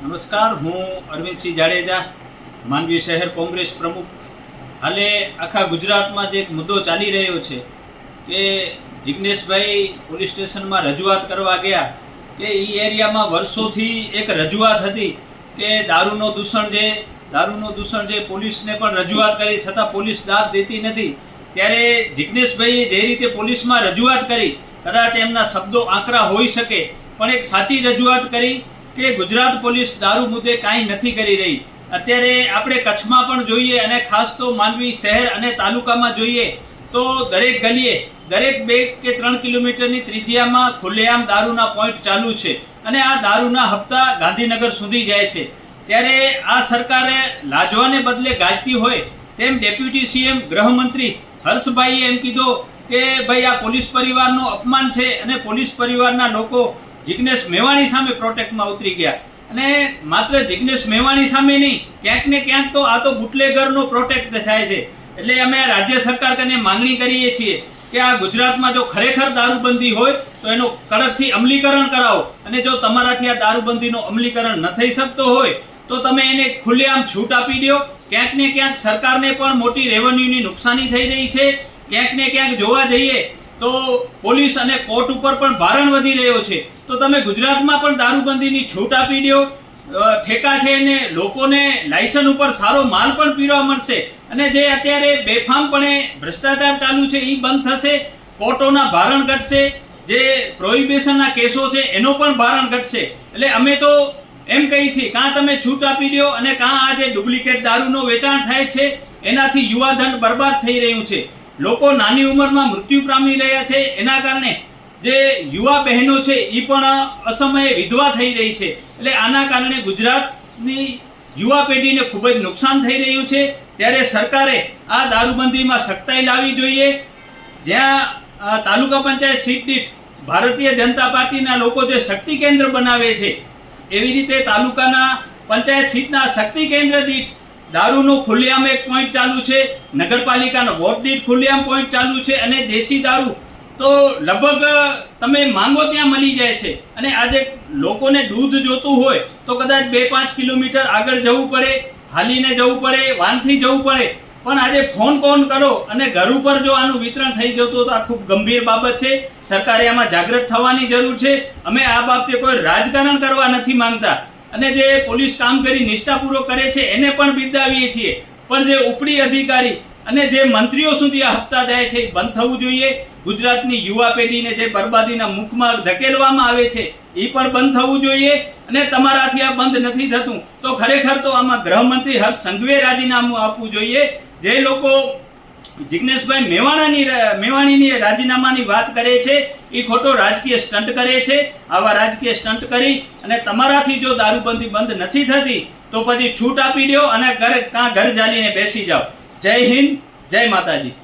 નમસ્કાર, હું અરવિંદસિંહ જાડેજા, માંડવી શહેર કોંગ્રેસ પ્રમુખ. હાલે આખા ગુજરાતમાં જે એક મુદ્દો ચાલી રહ્યો છે કે જિગ્નેશભાઈ પોલીસ સ્ટેશનમાં રજૂઆત કરવા ગયા કે એ એરિયામાં વર્ષોથી એક રજૂઆત હતી કે દારૂનું દૂષણ જે પોલીસને પણ રજૂઆત કરી છતાં પોલીસ દાદ દેતી નથી. ત્યારે જિગ્નેશભાઈએ જે રીતે પોલીસમાં રજૂઆત કરી, કદાચ એમના શબ્દો આંકરા હોઈ શકે, પણ એક સાચી રજૂઆત કરી કે ગુજરાત પોલીસ દારૂ મુદ્દે કાંઈ નથી કરી રહી. અત્યારે આપણે કચ્છમાં પણ જોઈએ અને ખાસ તો માંડવી શહેર અને તાલુકામાં જોઈએ તો દરેક ગલીએ, દરેક 2 કે 3 કિલોમીટરની ત્રિજ્યામાં ખુલ્લેઆમ દારૂના પોઈન્ટ ચાલુ છે અને આ દારૂના હપ્તા ગાંધીનગર સુધી જાય છે. ત્યારે આ સરકારે લાજવાને બદલે ગાજતી હોય તેમ ડેપ્યુટી સીએમ ગૃહમંત્રી હર્ષભાઈએ એમ કીધું કે ભાઈ આ પોલીસ પરિવારનું અપમાન છે અને પોલીસ પરિવારના લોકો જિગ્નેશ મેવાણી સામે પ્રોટેક્ટમાં ઉતરી ગયા. અને માત્ર જિગ્નેશ મેવાણી સામે નહીં, ક્યાંક ને ક્યાંક તો આ તો બુટલેગરનો પ્રોટેક્ટ થાય છે. એટલે અમે રાજ્ય સરકાર કને માંગણી કરીએ છીએ કે આ ગુજરાતમાં જો ખરેખર દારૂબંધી હોય તો એનો કડકથી અમલીકરણ કરાવો, અને જો તમારાથી આ દારૂબંધીનો અમલીકરણ ન થઈ શકતો હોય તો તમે એને ખુલ્લેઆમ છૂટ આપી દો. ક્યાંક ને ક્યાંક સરકારને પણ મોટી રેવન્યુની નુકસાની થઈ રહી છે. ક્યાંક ને ક્યાંક જોવા જઈએ તો પોલીસ અને કોર્ટ ઉપર પણ ભારણ વધી રહ્યો છે. તો તમે ગુજરાતમાં પણ દારૂબંધીની છૂટ આપી દો. ઠેકા છે અને લોકોને લાયસન્સ ઉપર સારો માલ પણ પીરવા મળશે. અને જે અત્યારે બેફામપણે ભ્રષ્ટાચાર ચાલુ છે એ બંધ થશે. કોર્ટોના ભારણ ઘટશે. જે પ્રોહિબિશનના કેસો છે એનો પણ ભારણ ઘટશે. એટલે અમે તો એમ કહી છીએ, કાં તમે છૂટ આપી દો અને કાં આ જે ડુપ્લિકેટ દારૂનો વેચાણ થાય છે એનાથી યુવાધન બરબાદ થઈ રહ્યું છે. લોકો નાની ઉંમરમાં મૃત્યુ પામી રહ્યા છે. એના કારણે જે યુવા બહેનો છે એ પણ અસમયે વિધવા થઈ રહી છે. એટલે આના કારણે ગુજરાતની યુવા પેઢીને ખૂબ જ નુકસાન થઈ રહ્યું છે. ત્યારે સરકારે આ દારૂબંધીમાં સખ્તાઈ લાવવી જોઈએ. જ્યાં તાલુકા પંચાયત સીટ દીઠ ભારતીય જનતા પાર્ટીના લોકો જે શક્તિ કેન્દ્ર બનાવે છે, એવી રીતે તાલુકાના પંચાયત સીટના શક્તિ કેન્દ્ર દીઠ દારૂનો ખુલ્લેઆમ એક પોઈન્ટ ચાલુ છે. નગરપાલિકાનો વોટ દીઠ ખુલ્લેઆમ પોઈન્ટ ચાલુ છે. અને દેશી દારૂ તો લગભગ તમે માંગો ત્યાં મળી જાય છે. અને આજે લોકોને દૂધ જોતું હોય તો કદાચ 2-5 કિલોમીટર આગળ જવું પડે, હાલીને જવું પડે, વાનથી જવું પડે. પણ આજે ફોન કરો અને ઘર ઉપર જો આનું વિતરણ થઈ જતું તો આ ખૂબ ગંભીર બાબત છે. સરકારે આમાં જાગૃત થવાની જરૂર છે. અમે આ બાબતે કોઈ રાજકારણ કરવા નથી માંગતા અને જે પોલીસ કામગીરી નિષ્ઠાપૂર્વક કરે છે એને પણ બિરદાવીએ છીએ. પણ જે ઉપરી અધિકારી અને જે મંત્રીઓ સુધી આ હપ્તા જાય છે એ બંધ થવું જોઈએ. ગુજરાતની યુવા પેઢીને જે બરબાદીના મુખમાં ધકેલવામાં આવે છે એ પણ બંધ થવું જોઈએ. અને તમારાથી આ બંધ નથી થતું તો ખરેખર તો આમાં ગૃહમંત્રી હર્ષ સંઘવીએ રાજીનામું આપવું જોઈએ. જે લોકો જિગ્નેશભાઈ મેવાણીની રાજીનામાની વાત કરે છે એ ખોટો રાજકીય સ્ટન્ટ કરે છે. આવા રાજકીય સ્ટન્ટ કરી અને તમારાથી જો દારૂબંધી બંધ નથી થતી તો પછી છૂટ આપી દો અને ઘર જાલીને બેસી જાઓ. જય હિન્દ, જય માતાજી.